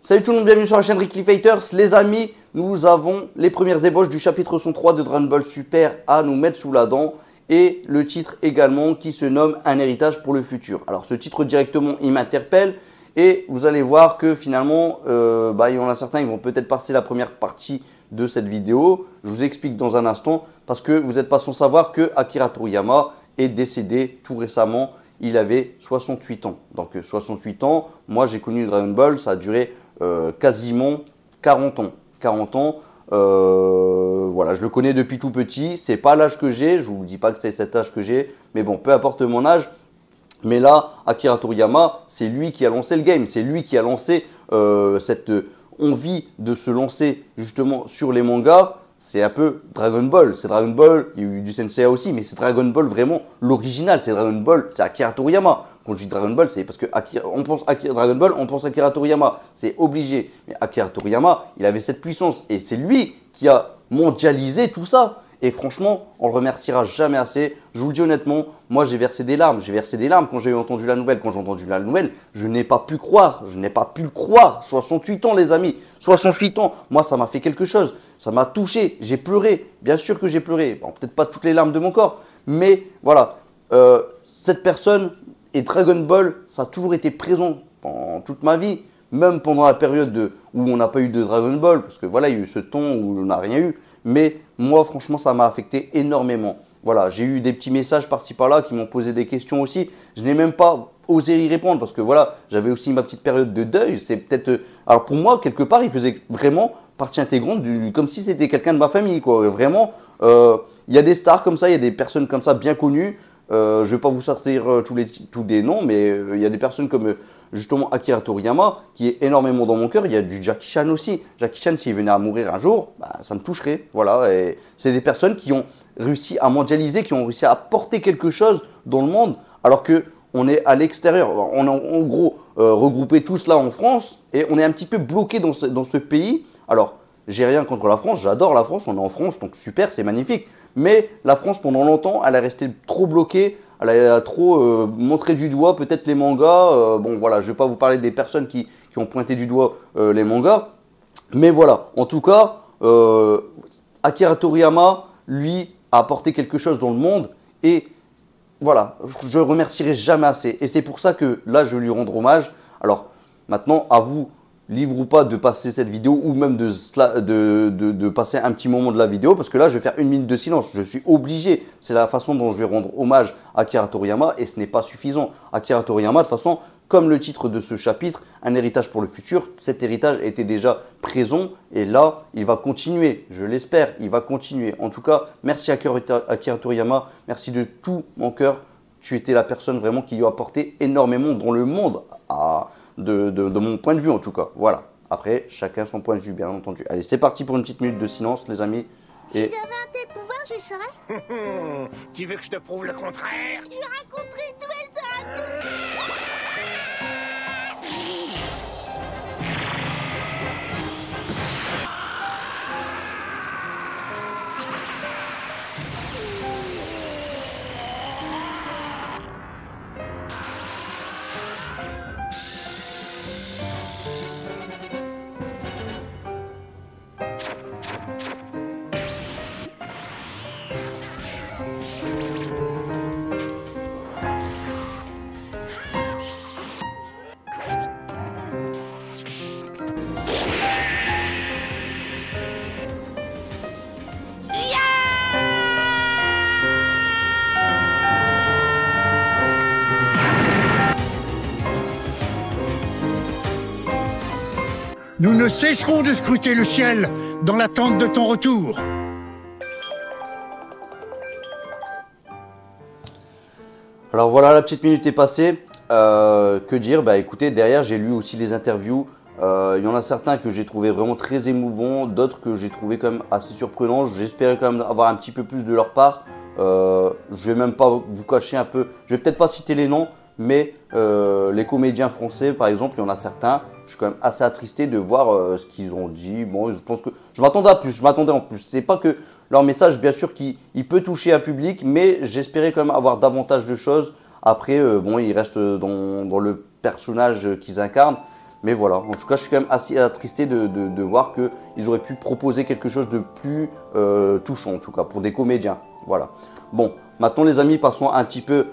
Salut tout le monde, bienvenue sur la chaîne Rickly Fighters. Les amis, nous avons les premières ébauches du chapitre 103 de Dragon Ball Super à nous mettre sous la dent. Et le titre également qui se nomme Un héritage pour le futur. Alors ce titre directement, il m'interpelle. Et vous allez voir que finalement, il y en a certains, ils vont peut-être passer la première partie de cette vidéo. Je vous explique dans un instant parce que vous n'êtes pas sans savoir que Akira Toriyama est décédé tout récemment. Il avait 68 ans. Donc 68 ans, moi j'ai connu Dragon Ball, ça a duré quasiment 40 ans. 40 ans, voilà, je le connais depuis tout petit. C'est pas l'âge que j'ai, je vous dis pas que c'est cet âge que j'ai, mais bon, peu importe mon âge. Mais là, Akira Toriyama, c'est lui qui a lancé le game, c'est lui qui a lancé cette envie de se lancer justement sur les mangas. C'est un peu Dragon Ball, c'est Dragon Ball, il y a eu du Sensei aussi, mais c'est Dragon Ball vraiment l'original, c'est Dragon Ball, c'est Akira Toriyama. Quand je dis Dragon Ball, c'est parce que on pense Dragon Ball, on pense Akira Toriyama, c'est obligé. Mais Akira Toriyama, il avait cette puissance et c'est lui qui a mondialisé tout ça. Et franchement, on le remerciera jamais assez. Je vous le dis honnêtement, moi j'ai versé des larmes. J'ai versé des larmes quand j'ai entendu la nouvelle. Quand j'ai entendu la nouvelle, je n'ai pas pu croire. Je n'ai pas pu le croire. 68 ans les amis. 68 ans. Moi ça m'a fait quelque chose. Ça m'a touché. J'ai pleuré. Bien sûr que j'ai pleuré. Bon, peut-être pas toutes les larmes de mon corps. Mais voilà. Cette personne et Dragon Ball, ça a toujours été présent pendant toute ma vie. Même pendant la période où on n'a pas eu de Dragon Ball. Parce que voilà, il y a eu ce temps où on n'a rien eu. Mais moi, franchement, ça m'a affecté énormément. Voilà, j'ai eu des petits messages par-ci par-là qui m'ont posé des questions aussi. Je n'ai même pas osé y répondre parce que voilà, j'avais aussi ma petite période de deuil. C'est peut-être, alors pour moi, quelque part, il faisait vraiment partie intégrante comme si c'était quelqu'un de ma famille, quoi. Vraiment, il y a des stars comme ça, il y a des personnes comme ça bien connues. Je ne vais pas vous sortir tous des noms, mais il y a des personnes comme justement Akira Toriyama qui est énormément dans mon cœur. Il y a du Jackie Chan aussi. Jackie Chan, s'il venait à mourir un jour, ça me toucherait. Voilà. Et c'est des personnes qui ont réussi à mondialiser, qui ont réussi à apporter quelque chose dans le monde, alors que on est à l'extérieur. On est en gros regroupé tous là en France et on est un petit peu bloqué dans ce pays. Alors, j'ai rien contre la France, j'adore la France, on est en France, donc super, c'est magnifique. Mais la France, pendant longtemps, elle est restée trop bloquée, elle a trop montré du doigt peut-être les mangas. Bon, voilà, je ne vais pas vous parler des personnes qui ont pointé du doigt les mangas. Mais voilà, en tout cas, Akira Toriyama, lui, a apporté quelque chose dans le monde. Et voilà, je ne remercierai jamais assez. Et c'est pour ça que là, je vais lui rendre hommage. Alors, maintenant, à vous, libre ou pas, de passer cette vidéo ou même de passer un petit moment de la vidéo parce que là, je vais faire 1 minute de silence. Je suis obligé. C'est la façon dont je vais rendre hommage à Akira Toriyama et ce n'est pas suffisant. Akira Toriyama, de toute façon, comme le titre de ce chapitre, Un héritage pour le futur, cet héritage était déjà présent et là, il va continuer. Je l'espère, il va continuer. En tout cas, merci Akira Toriyama. Merci de tout mon cœur. Tu étais la personne vraiment qui lui a apporté énormément dans le monde de mon point de vue en tout cas. Voilà. Après, chacun son point de vue, bien entendu. Allez, c'est parti pour une petite minute de silence, les amis. Si j'avais un tel pouvoir, je serais... Tu veux que je te prouve le contraire? Je raconterai une nouvelle à tous. Nous ne cesserons de scruter le ciel dans l'attente de ton retour. Alors voilà, la petite minute est passée. Que dire? Bah écoutez, derrière j'ai lu aussi les interviews. Il y en a certains que j'ai trouvé vraiment très émouvants, d'autres que j'ai trouvé quand même assez surprenants. J'espérais quand même avoir un petit peu plus de leur part. Je vais même pas vous cacher un peu, je vais peut-être pas citer les noms, mais les comédiens français par exemple, il y en a certains, je suis quand même assez attristé de voir ce qu'ils ont dit. Bon, je pense que je m'attendais à plus, je m'attendais en plus. C'est pas que leur message, bien sûr, il peut toucher un public, mais j'espérais quand même avoir davantage de choses. Après, bon, ils restent dans le personnage qu'ils incarnent. Mais voilà, en tout cas, je suis quand même assez attristé de voir qu'ils auraient pu proposer quelque chose de plus touchant, en tout cas, pour des comédiens. Voilà. Bon, maintenant les amis, passons un petit peu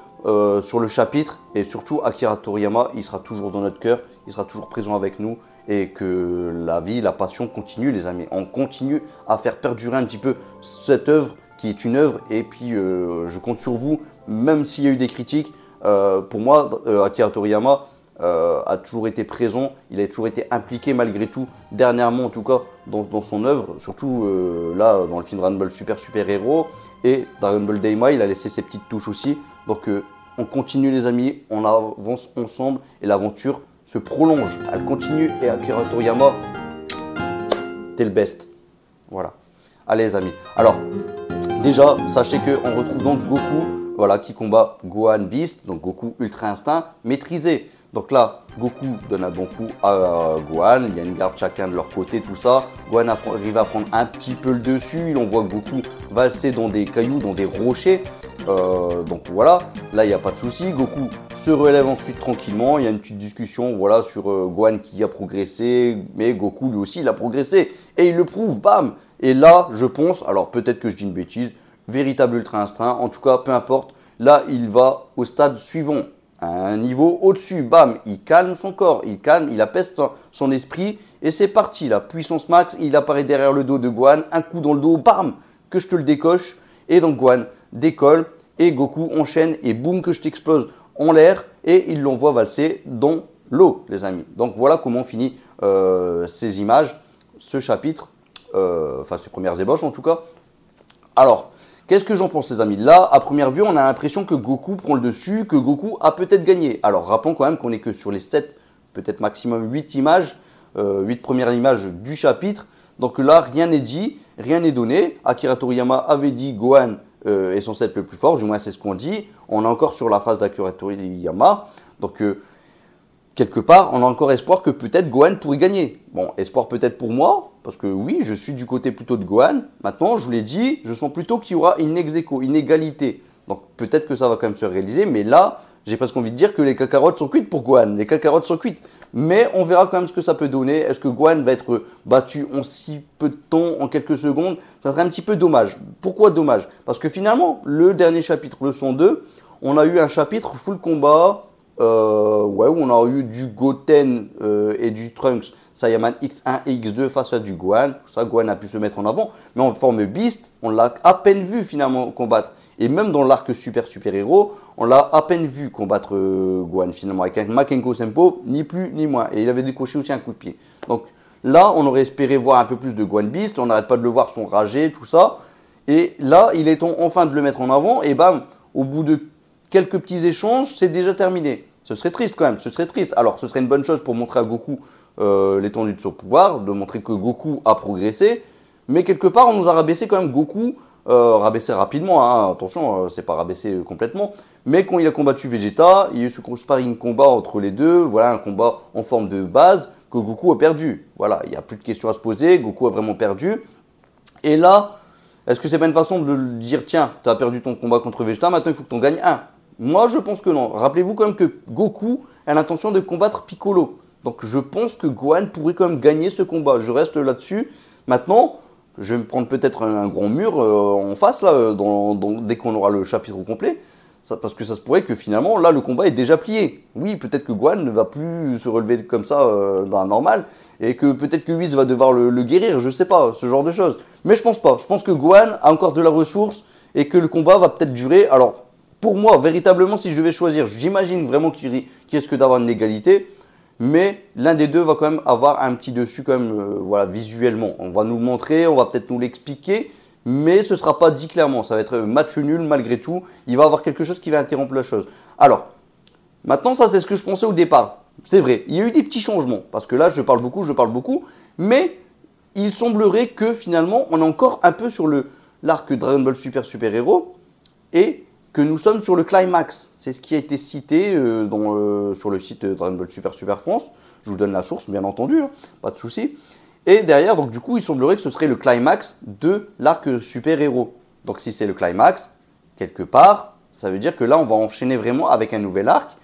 sur le chapitre. Et surtout, Akira Toriyama, il sera toujours dans notre cœur, il sera toujours présent avec nous. Et que la vie, la passion continue, les amis. On continue à faire perdurer un petit peu cette œuvre qui est une œuvre. Et puis, je compte sur vous, même s'il y a eu des critiques. Pour moi, Akira Toriyama a toujours été présent. Il a toujours été impliqué malgré tout, dernièrement en tout cas, dans son œuvre. Surtout là, dans le film Dragon Ball Super Héros. Et Dragon Ball Daima, il a laissé ses petites touches aussi. Donc, on continue les amis, on avance ensemble. Et l'aventure se prolonge, elle continue et Akira Toriyama, t'es le best. Voilà. Allez les amis. Alors, déjà, sachez qu'on retrouve donc Goku, voilà, qui combat Gohan Beast, donc Goku Ultra Instinct maîtrisé. Donc là, Goku donne un bon coup à Gohan, il y a une garde chacun de leur côté, tout ça. Gohan arrive à prendre un petit peu le dessus, on voit Goku valser dans des cailloux, dans des rochers. Donc voilà, là il n'y a pas de souci. Goku se relève ensuite tranquillement. Il y a une petite discussion voilà, sur Gohan qui a progressé, mais Goku lui aussi il a progressé et il le prouve, bam. Et là je pense, alors peut-être que je dis une bêtise, véritable Ultra Instinct, en tout cas peu importe, là il va au stade suivant, à un niveau au-dessus, bam, il calme son corps, il calme, il apaise son esprit et c'est parti, la puissance max, il apparaît derrière le dos de Gohan, un coup dans le dos, bam, que je te le décoche et donc Gohan décolle. Et Goku enchaîne et boum que je t'explose en l'air et il l'envoie valser dans l'eau les amis. Donc voilà comment finit ces images, ce chapitre, enfin ces premières ébauches en tout cas. Alors, qu'est-ce que j'en pense les amis? Là, à première vue, on a l'impression que Goku prend le dessus, que Goku a peut-être gagné. Alors rappelons quand même qu'on n'est que sur les 7, peut-être maximum 8 images, 8 premières images du chapitre. Donc là, rien n'est dit, rien n'est donné. Akira Toriyama avait dit Gohan est censé être le plus fort, du moins c'est ce qu'on dit. On est encore sur la phrase d'Akira Toriyama. Donc quelque part, on a encore espoir que peut-être Gohan pourrait gagner. Bon, espoir peut-être pour moi, parce que oui, je suis du côté plutôt de Gohan. Maintenant, je vous l'ai dit, je sens plutôt qu'il y aura une ex-aequo, une égalité. Donc peut-être que ça va quand même se réaliser, mais là, j'ai presque envie de dire que les cacarottes sont cuites pour Gohan. Les cacarottes sont cuites. Mais on verra quand même ce que ça peut donner. Est-ce que Gohan va être battu en si peu de temps, en quelques secondes? Ça serait un petit peu dommage. Pourquoi dommage? Parce que finalement, le dernier chapitre, le 102, on a eu un chapitre full combat, ouais, où on a eu du Goten et du Trunks, Saiyaman X1 et X2 face à du Gohan. Pour ça, Gohan a pu se mettre en avant. Mais en forme Beast, on l'a à peine vu finalement combattre. Et même dans l'arc Super Héros, on l'a à peine vu combattre Gohan finalement avec un Makenko Senpo, ni plus ni moins. Et il avait décoché aussi un coup de pied. Donc là, on aurait espéré voir un peu plus de Gohan Beast. On n'arrête pas de le voir son rager, tout ça. Et là, il est temps enfin de le mettre en avant. Et bam, au bout de quelques petits échanges, c'est déjà terminé. Ce serait triste quand même, ce serait triste. Alors, ce serait une bonne chose pour montrer à Goku l'étendue de son pouvoir, de montrer que Goku a progressé. Mais quelque part, on nous a rabaissé quand même Goku, rabaissé rapidement, hein, attention, c'est pas rabaissé complètement. Mais quand il a combattu Vegeta, il y a eu ce sparring combat entre les deux, voilà, un combat en forme de base que Goku a perdu. Voilà, il n'y a plus de questions à se poser, Goku a vraiment perdu. Et là, est-ce que c'est pas une façon de dire, tiens, tu as perdu ton combat contre Vegeta, maintenant il faut que tu en gagnes un? Moi, je pense que non. Rappelez-vous quand même que Goku a l'intention de combattre Piccolo. Donc, je pense que Gohan pourrait quand même gagner ce combat. Je reste là-dessus. Maintenant, je vais me prendre peut-être un grand mur en face, là, dès qu'on aura le chapitre au complet. Parce que ça se pourrait que finalement, là, le combat est déjà plié. Oui, peut-être que Gohan ne va plus se relever comme ça dans la normale. Et que peut-être que Whis va devoir le guérir. Je sais pas, ce genre de choses. Mais je pense pas. Je pense que Gohan a encore de la ressource et que le combat va peut-être durer. Alors, pour moi, véritablement, si je devais choisir, j'imagine vraiment qu'il risque d'avoir une égalité. Mais l'un des deux va quand même avoir un petit dessus quand même, voilà, visuellement. On va nous le montrer, on va peut-être nous l'expliquer, mais ce ne sera pas dit clairement. Ça va être match nul malgré tout. Il va y avoir quelque chose qui va interrompre la chose. Alors, maintenant, ça c'est ce que je pensais au départ. C'est vrai, il y a eu des petits changements. Parce que là, je parle beaucoup. Mais il semblerait que finalement, on est encore un peu sur l'arc Dragon Ball Super Héros. Et que nous sommes sur le climax. C'est ce qui a été cité sur le site Dragon Ball Super France. Je vous donne la source, bien entendu, hein, pas de souci. Et derrière, donc du coup, il semblerait que ce serait le climax de l'arc Super Héros. Donc si c'est le climax, quelque part, ça veut dire que là, on va enchaîner vraiment avec un nouvel arc.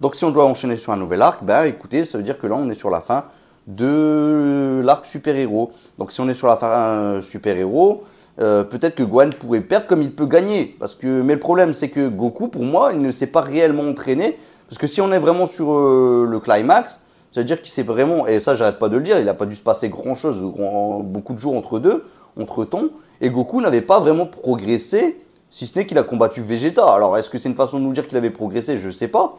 Donc si on doit enchaîner sur un nouvel arc, ben écoutez, ça veut dire que là on est sur la fin de l'arc super-héros. Donc si on est sur la fin super-héros, peut-être que Gohan pourrait perdre comme il peut gagner. Mais le problème c'est que Goku, pour moi, il ne s'est pas réellement entraîné. Parce que si on est vraiment sur le climax, ça veut dire qu'il s'est vraiment, et ça j'arrête pas de le dire, il n'a pas dû se passer grand chose, beaucoup de jours entre temps, et Goku n'avait pas vraiment progressé, si ce n'est qu'il a combattu Vegeta. Alors est-ce que c'est une façon de nous dire qu'il avait progressé? Je sais pas.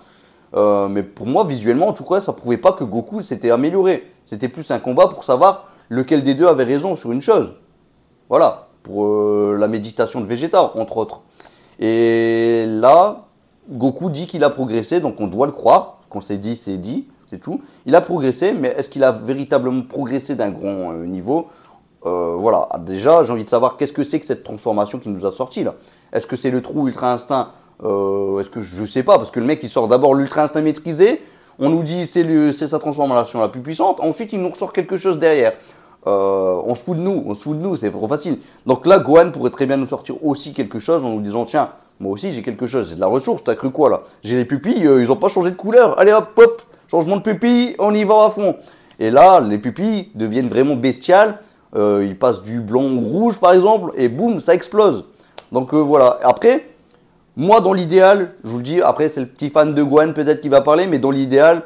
Mais pour moi, visuellement, en tout cas, ça prouvait pas que Goku s'était amélioré. C'était plus un combat pour savoir lequel des deux avait raison sur une chose. Voilà, pour la méditation de Vegeta, entre autres. Et là, Goku dit qu'il a progressé, donc on doit le croire. Quand c'est dit, c'est tout. Il a progressé, mais est-ce qu'il a véritablement progressé d'un grand niveau? Voilà, déjà, j'ai envie de savoir qu'est-ce que c'est que cette transformation qui nous a sorti là. Est-ce que c'est le trou Ultra Instinct? Est-ce que je sais pas, parce que le mec il sort d'abord l'Ultra Instinct maîtrisé, on nous dit c'est sa transformation la plus puissante, ensuite il nous ressort quelque chose derrière. On se fout de nous, c'est trop facile. Donc là, Gohan pourrait très bien nous sortir aussi quelque chose en nous disant tiens, moi aussi j'ai quelque chose, j'ai de la ressource, t'as cru quoi là? J'ai les pupilles, ils ont pas changé de couleur, allez hop, hop, changement de pupilles, on y va à fond. Et là, les pupilles deviennent vraiment bestiales, ils passent du blanc au rouge par exemple, et boum, ça explose. Donc voilà, après, moi dans l'idéal, je vous le dis, après c'est le petit fan de Gohan peut-être qui va parler, mais dans l'idéal,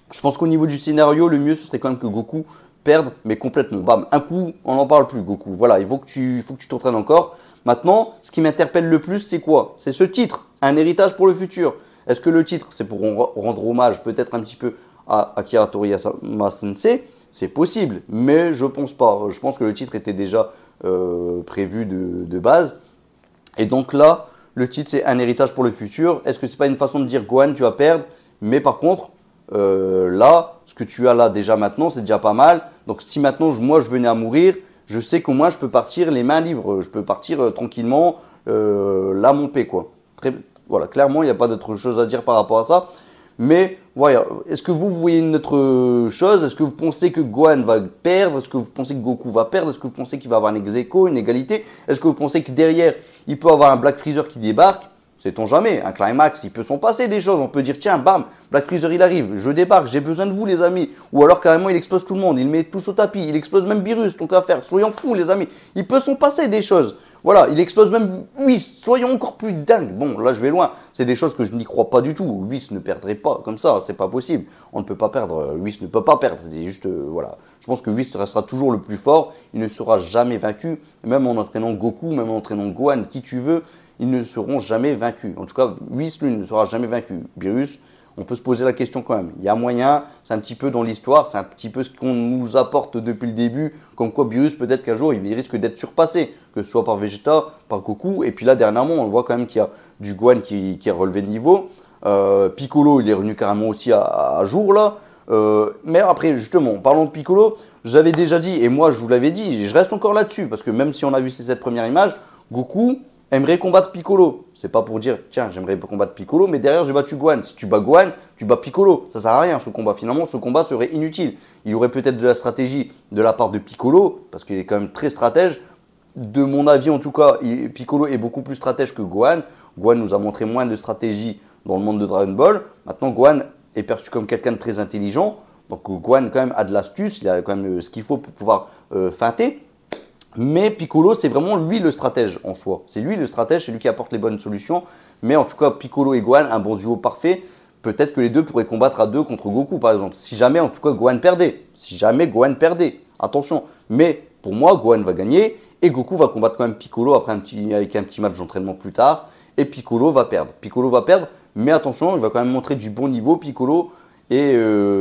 je pense qu'au niveau du scénario, le mieux ce serait quand même que Goku perde, mais complètement. Bam, un coup, on n'en parle plus, Goku. Voilà, il faut que tu t'entraînes encore. Maintenant, ce qui m'interpelle le plus, c'est quoi? C'est ce titre, un héritage pour le futur. Est-ce que le titre, c'est pour rendre hommage peut-être un petit peu à Akira Toriyama Sensei? C'est possible, mais je pense pas. Je pense que le titre était déjà prévu de base. Et donc là, le titre, c'est un héritage pour le futur. Est-ce que c'est pas une façon de dire Gohan, tu vas perdre? Mais par contre, là, ce que tu as là déjà maintenant, c'est déjà pas mal. Donc si maintenant, moi, je venais à mourir, je sais qu'au moins, je peux partir les mains libres. Je peux partir tranquillement, là, mon paix, quoi. Voilà, clairement, il n'y a pas d'autre chose à dire par rapport à ça. Mais voilà, est-ce que vous voyez une autre chose? Est-ce que vous pensez que Gohan va perdre? Est-ce que vous pensez que Goku va perdre? Est-ce que vous pensez qu'il va avoir un ex-aequo, une égalité? Est-ce que vous pensez que derrière, il peut avoir un Black Freezer qui débarque? Sait-on jamais, un climax, il peut s'en passer des choses. On peut dire, tiens, bam, Black Freezer, il arrive, je débarque, j'ai besoin de vous, les amis. Ou alors, carrément, il explose tout le monde, il met tous au tapis, il explose même Beerus, tant qu'à faire. Soyons fous, les amis. Il peut s'en passer des choses. Voilà, il explose même Whis, soyons encore plus dingues. Bon, là, je vais loin. C'est des choses que je n'y crois pas du tout. Whis ne perdrait pas comme ça, c'est pas possible. On ne peut pas perdre, Whis ne peut pas perdre. C'est juste, voilà. Je pense que Whis restera toujours le plus fort. Il ne sera jamais vaincu. Même en entraînant Goku, même en entraînant Gohan, qui tu veux, ils ne seront jamais vaincus. En tout cas, Whis, lui, ne sera jamais vaincu. Beerus, on peut se poser la question quand même. Il y a moyen, c'est un petit peu dans l'histoire, c'est un petit peu ce qu'on nous apporte depuis le début, comme quoi Beerus, peut-être qu'un jour, il risque d'être surpassé, que ce soit par Vegeta, par Goku. Et puis là, dernièrement, on voit quand même qu'il y a du Gohan qui a relevé de niveau. Piccolo, il est revenu carrément aussi à jour là. Mais après, justement, parlons de Piccolo, je vous avais déjà dit, et moi je vous l'avais dit, et je reste encore là-dessus, parce que même si on a vu ces 7 premières images, Goku aimerait combattre Piccolo. C'est pas pour dire, tiens, j'aimerais combattre Piccolo, mais derrière, j'ai battu Gohan. Si tu bats Gohan, tu bats Piccolo. Ça sert à rien, ce combat. Finalement, ce combat serait inutile. Il y aurait peut-être de la stratégie de la part de Piccolo, parce qu'il est quand même très stratège. De mon avis, en tout cas, Piccolo est beaucoup plus stratège que Gohan. Gohan nous a montré moins de stratégie dans le monde de Dragon Ball. Maintenant, Gohan est perçu comme quelqu'un de très intelligent. Donc, Gohan, quand même, a de l'astuce. Il a quand même ce qu'il faut pour pouvoir feinter. Mais Piccolo, c'est vraiment lui le stratège en soi. C'est lui le stratège, c'est lui qui apporte les bonnes solutions. Mais en tout cas, Piccolo et Gohan, un bon duo parfait. Peut-être que les deux pourraient combattre à deux contre Goku, par exemple. Si jamais, en tout cas, Gohan perdait. Si jamais Gohan perdait. Attention. Mais pour moi, Gohan va gagner. Et Goku va combattre quand même Piccolo après avec un petit match d'entraînement plus tard. Et Piccolo va perdre. Piccolo va perdre. Mais attention, il va quand même montrer du bon niveau, Piccolo. Et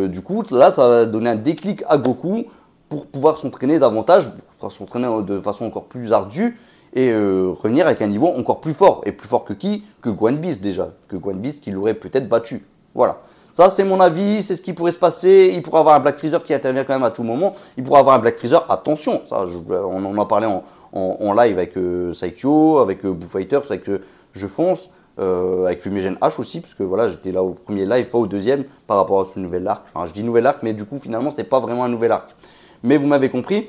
du coup, là, ça va donner un déclic à Goku pour pouvoir s'entraîner davantage, pour pouvoir s'entraîner de façon encore plus ardue et revenir avec un niveau encore plus fort. Et plus fort que qui? Que Gohan Beast déjà. Que Gohan Beast qui l'aurait peut-être battu. Voilà. Ça, c'est mon avis, c'est ce qui pourrait se passer. Il pourrait avoir un Black Freezer qui intervient quand même à tout moment. Il pourrait avoir un Black Freezer, attention, ça, on en a parlé en live avec Saikyo, avec Boo Fighters, avec Je Fonce, avec Fumigène H aussi, parce que voilà, j'étais là au premier live, pas au deuxième, par rapport à ce nouvel arc. Enfin, je dis nouvel arc, mais du coup, finalement, c'est pas vraiment un nouvel arc. Mais vous m'avez compris.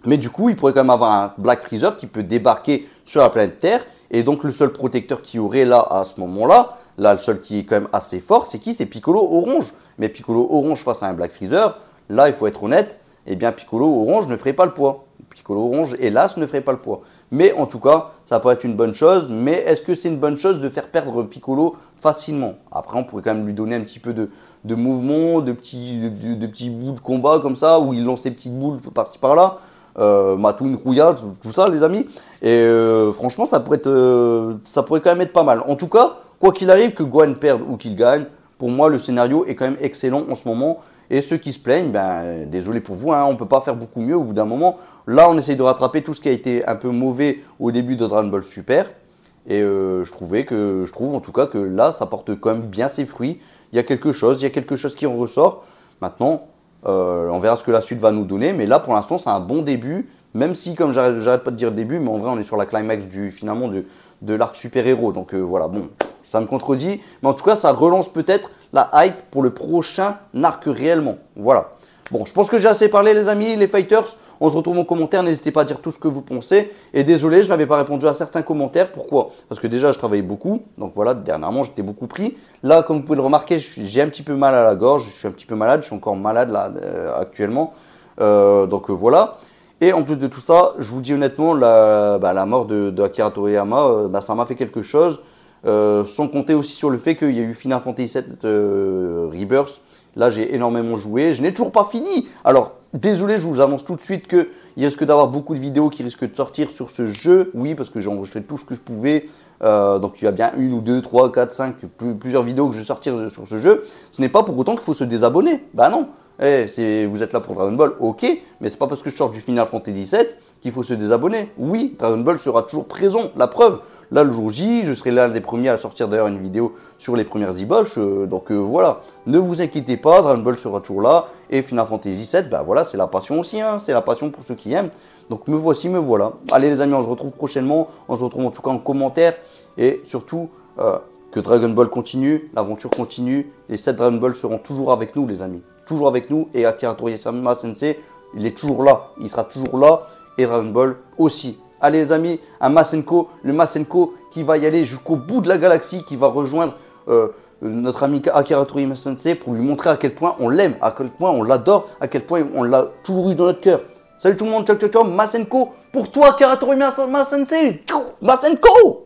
Mais du coup, il pourrait quand même avoir un Black Freezer qui peut débarquer sur la planète Terre. Et donc, le seul protecteur qu'il y aurait là, à ce moment-là, Là, le seul qui est quand même assez fort, c'est qui? C'est Piccolo Orange. Mais Piccolo Orange face à un Black Freezer, là, il faut être honnête, eh bien Piccolo Orange ne ferait pas le poids. Piccolo Orange, hélas, ne ferait pas le poids. Mais en tout cas, ça pourrait être une bonne chose. Mais est-ce que c'est une bonne chose de faire perdre Piccolo facilement? Après, on pourrait quand même lui donner un petit peu de mouvement, de petits bouts de combat comme ça, où il lance ses petites boules par-ci par-là. Matoun, Rouya, tout ça, les amis. Et franchement, ça pourrait quand même être pas mal. En tout cas, quoi qu'il arrive, que Gohan perde ou qu'il gagne, pour moi, le scénario est quand même excellent en ce moment. Et ceux qui se plaignent, ben, désolé pour vous, hein, on ne peut pas faire beaucoup mieux au bout d'un moment. Là, on essaye de rattraper tout ce qui a été un peu mauvais au début de Dragon Ball Super. Et je trouve en tout cas que là, ça porte quand même bien ses fruits. Il y a quelque chose qui en ressort. Maintenant, on verra ce que la suite va nous donner. Mais là, pour l'instant, c'est un bon début. Même si, comme j'arrête pas de dire début, mais en vrai, on est sur la climax finalement de l'arc super-héros. Donc voilà, bon, ça me contredit. Mais en tout cas, ça relance peut-être la hype pour le prochain arc réellement. Voilà. Bon, je pense que j'ai assez parlé, les amis, les fighters. On se retrouve en commentaire. N'hésitez pas à dire tout ce que vous pensez. Et désolé, je n'avais pas répondu à certains commentaires. Pourquoi? Parce que déjà, je travaillais beaucoup. Donc voilà, dernièrement, j'étais beaucoup pris. Là, comme vous pouvez le remarquer, j'ai un petit peu mal à la gorge. Je suis un petit peu malade. Je suis encore malade là actuellement. Donc voilà. Et en plus de tout ça, je vous dis honnêtement, la mort de Akira Toriyama, ça m'a fait quelque chose. Sans compter aussi sur le fait qu'il y a eu Final Fantasy VII Rebirth. Là, j'ai énormément joué. Je n'ai toujours pas fini. Alors, désolé, je vous annonce tout de suite qu'il risque d'avoir beaucoup de vidéos qui risquent de sortir sur ce jeu. Oui, parce que j'ai enregistré tout ce que je pouvais. Donc, il y a bien 1 ou 2, 3, 4, 5, plusieurs vidéos que je vais sortir sur ce jeu. Ce n'est pas pour autant qu'il faut se désabonner. Bah non. Vous êtes là pour Dragon Ball, ok. Mais c'est pas parce que je sors du Final Fantasy VII qu'il faut se désabonner. Oui, Dragon Ball sera toujours présent. La preuve. Là, le jour J, je serai l'un des premiers à sortir d'ailleurs une vidéo sur les premières ebosh. Donc voilà, ne vous inquiétez pas, Dragon Ball sera toujours là. Et Final Fantasy VII, bah voilà, c'est la passion aussi, hein, c'est la passion pour ceux qui aiment. Donc me voici, me voilà. Allez les amis, on se retrouve prochainement. On se retrouve en tout cas en commentaire. Et surtout, que Dragon Ball continue, l'aventure continue. Les 7 Dragon Ball seront toujours avec nous, les amis. Toujours avec nous. Et Akira Toriyama Sensei, il est toujours là. Il sera toujours là. Et Dragon Ball aussi. Allez les amis, un Masenko, le Masenko qui va y aller jusqu'au bout de la galaxie, qui va rejoindre notre ami Akira Toriyama Sensei pour lui montrer à quel point on l'aime, à quel point on l'adore, à quel point on l'a toujours eu dans notre cœur. Salut tout le monde, ciao ciao ciao, Masenko, pour toi Akira Toriyama Sensei, Masenko.